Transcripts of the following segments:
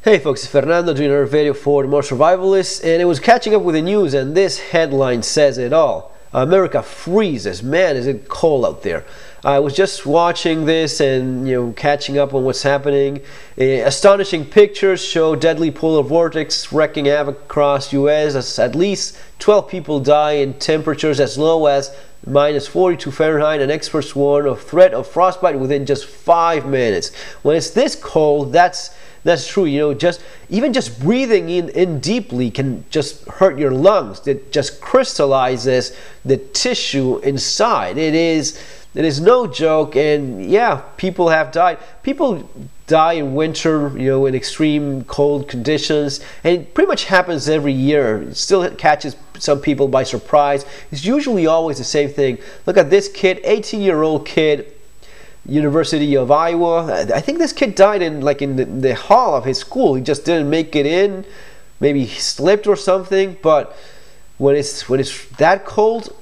Hey folks, it's Fernando doing another video for the More Survivalists, and it was catching up with the news, and this headline says it all. America freezes. Man, is it cold out there. I was just watching this and catching up on what's happening. Astonishing pictures show deadly polar vortex wreaking havoc across US as at least 12 people die in temperatures as low as -42 Fahrenheit, and experts warn of threat of frostbite within just 5 minutes. When it's this cold, that's true. Even just breathing in deeply can just hurt your lungs. It just crystallizes the tissue inside. It is no joke, and yeah, people have died. People die in winter, in extreme cold conditions, and it pretty much happens every year. It still catches some people by surprise. It's usually always the same thing. Look at this kid, 18-year-old kid, University of Iowa. I think this kid died in the hall of his school. He just didn't make it in. Maybe he slipped or something. But when it's that cold,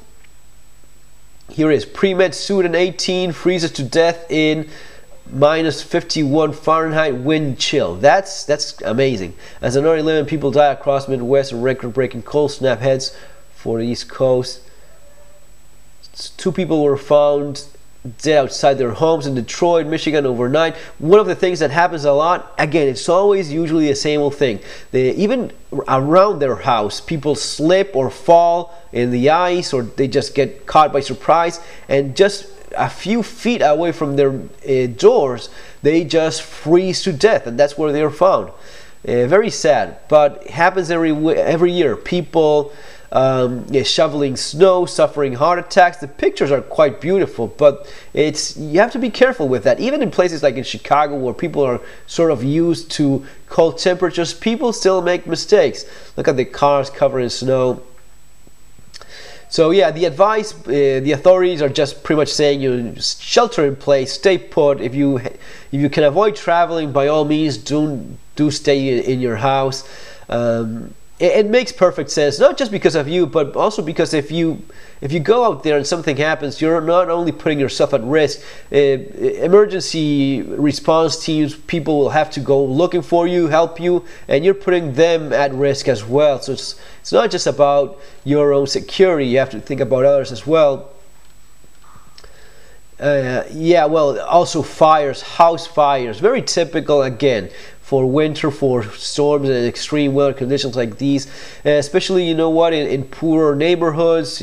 here is pre-med student 18 freezes to death in -51 Fahrenheit wind chill. That's amazing. As another 11 people die across Midwest in record-breaking cold snap heads for the East Coast. 2 people were found dead outside their homes in Detroit, Michigan overnight. One of the things that happens a lot, again, it's always usually the same old thing. Even around their house, people slip or fall in the ice, or they just get caught by surprise, and just a few feet away from their doors, they just freeze to death, and that's where they're found. Very sad, but it happens every year. People shoveling snow, suffering heart attacks. The pictures are quite beautiful, but you have to be careful with that. Even in places like in Chicago, where people are sort of used to cold temperatures, people still make mistakes. Look at the cars covered in snow. So yeah, the advice, the authorities are just pretty much saying, shelter in place, stay put. If you can avoid traveling, by all means, do stay in your house. It makes perfect sense, not just because of you, but also because if you go out there and something happens, you're not only putting yourself at risk. Emergency response teams, people will have to go looking for you, help you, and you're putting them at risk as well. So it's not just about your own security. You have to think about others as well. Yeah, well, also fires, house fires, very typical again for winter, for storms and extreme weather conditions like these, especially in poorer neighborhoods,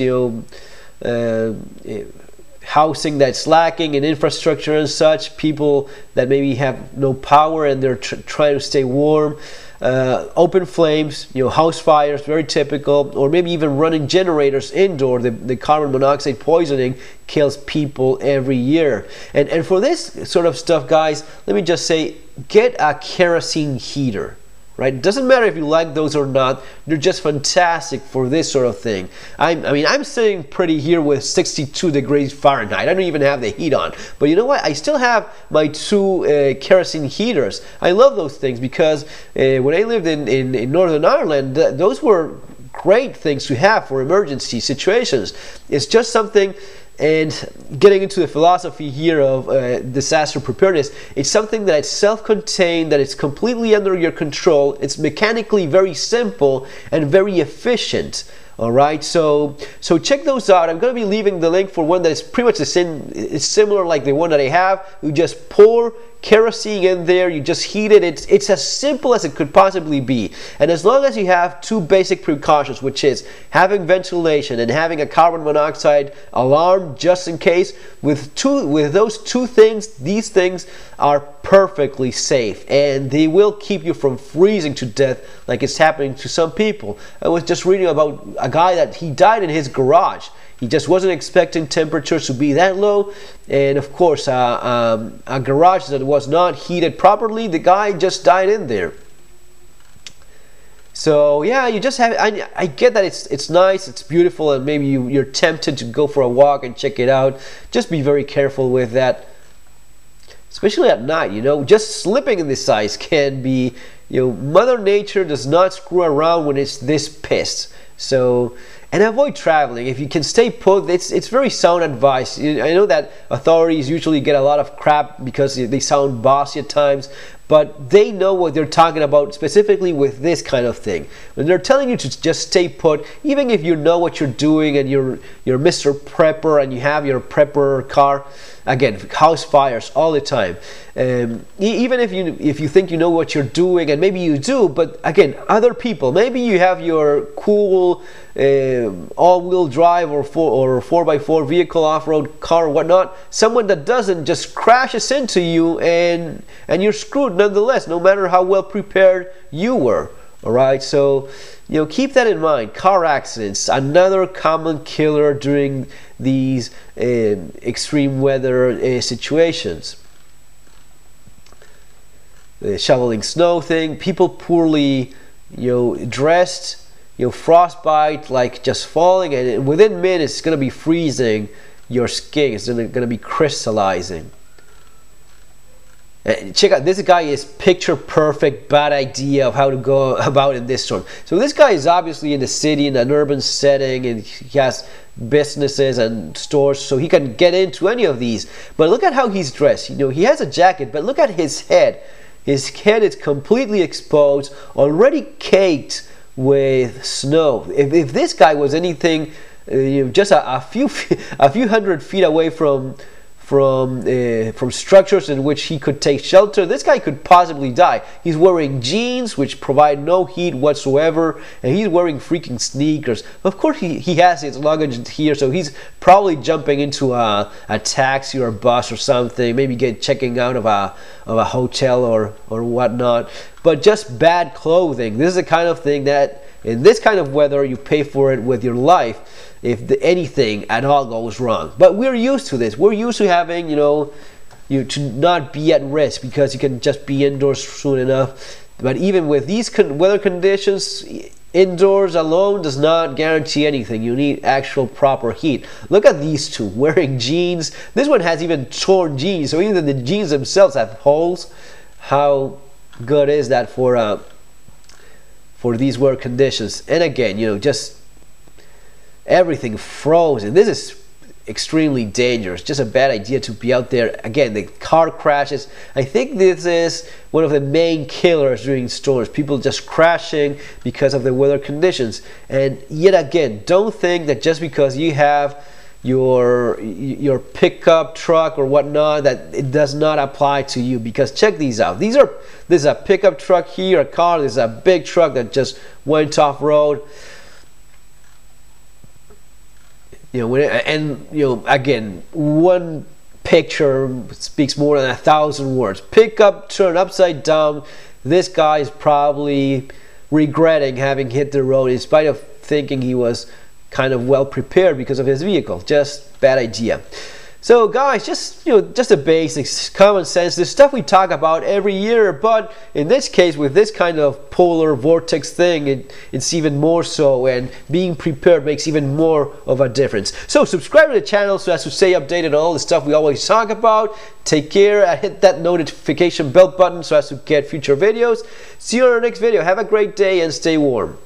housing that's lacking in infrastructure and such, people that maybe have no power and they're trying to stay warm. Open flames, house fires, very typical, or maybe even running generators indoor. The carbon monoxide poisoning kills people every year. And for this sort of stuff, guys, let me just say, get a kerosene heater. Right? It doesn't matter if you like those or not. They're just fantastic for this sort of thing. I mean, I'm sitting pretty here with 62 degrees Fahrenheit. I don't even have the heat on. But you know what? I still have my 2 kerosene heaters. I love those things because when I lived in Northern Ireland, those were great things to have for emergency situations. It's just something. And getting into the philosophy here of disaster preparedness, it's something that it's self-contained, that it's completely under your control. It's mechanically very simple and very efficient. All right, so check those out. I'm going to be leaving the link for one that is pretty much the same. It's similar like the one that I have. You just pour kerosene in there, you just heat it. It's as simple as it could possibly be. And as long as you have 2 basic precautions, which is having ventilation and having a carbon monoxide alarm just in case, with those 2 things, these things are perfectly safe, and they will keep you from freezing to death like it's happening to some people. I was just reading about a guy that he died in his garage. He just wasn't expecting temperatures to be that low, and of course a garage that was not heated properly, the guy just died in there. So yeah, you just have, I get that it's nice, it's beautiful, and maybe you're tempted to go for a walk and check it out. Just be very careful with that, especially at night. Just slipping in this ice can be, Mother Nature does not screw around when it's this pissed. So, and avoid traveling. If you can stay put, it's very sound advice. I know that authorities usually get a lot of crap because they sound bossy at times, but they know what they're talking about specifically with this kind of thing. When they're telling you to just stay put, even if you know what you're doing and you're Mr. Prepper and you have your prepper car, again, house fires all the time. Even if you think you know what you're doing, and maybe you do, but again, other people, maybe you have your cool all-wheel drive or 4x4 vehicle, off-road car or whatnot, someone that doesn't just crashes into you and you're screwed nonetheless, no matter how well prepared you were. Alright, so keep that in mind. Car accidents, another common killer during these extreme weather situations. The shoveling snow thing, people poorly dressed, frostbite, like just falling, and within minutes it's going to be freezing your skin. It's going to be crystallizing. Check out, this guy is picture perfect bad idea of how to go about in this storm. So this guy is obviously in the city, in an urban setting, and he has businesses and stores, so he can get into any of these. But look at how he's dressed. He has a jacket, but look at his head. His head is completely exposed, already caked with snow. If this guy was anything, just a few hundred feet away from structures in which he could take shelter, this guy could possibly die. He's wearing jeans which provide no heat whatsoever, and he's wearing freaking sneakers. Of course he has his luggage here, so he's probably jumping into a taxi or a bus or something, maybe checking out of a hotel or whatnot. But just bad clothing. This is the kind of thing that in this kind of weather you pay for it with your life if anything at all goes wrong. But we're used to this. We're used to having, to not be at risk because you can just be indoors soon enough. But even with these weather conditions, indoors alone does not guarantee anything. You need actual proper heat. Look at these two wearing jeans. This one has even torn jeans, so even the jeans themselves have holes. How good is that for these weather conditions? And again, just everything frozen. This is extremely dangerous. Just a bad idea to be out there. Again, the car crashes. I think this is one of the main killers during storms. People just crashing because of the weather conditions. And yet again, don't think that just because you have your pickup truck or whatnot that it does not apply to you, because check these out. This is a pickup truck here, a car. This is a big truck that just went off road. Again, one picture speaks more than 1,000 words. Pickup turned upside down. This guy is probably regretting having hit the road in spite of thinking he was kind of well prepared because of his vehicle. Just bad idea. So guys, just the basics, common sense, the stuff we talk about every year, but in this case with this kind of polar vortex thing, it's even more so, and being prepared makes even more of a difference. So subscribe to the channel so as to stay updated on all the stuff we always talk about. Take care and hit that notification bell button so as to get future videos. See you on our next video. Have a great day and stay warm.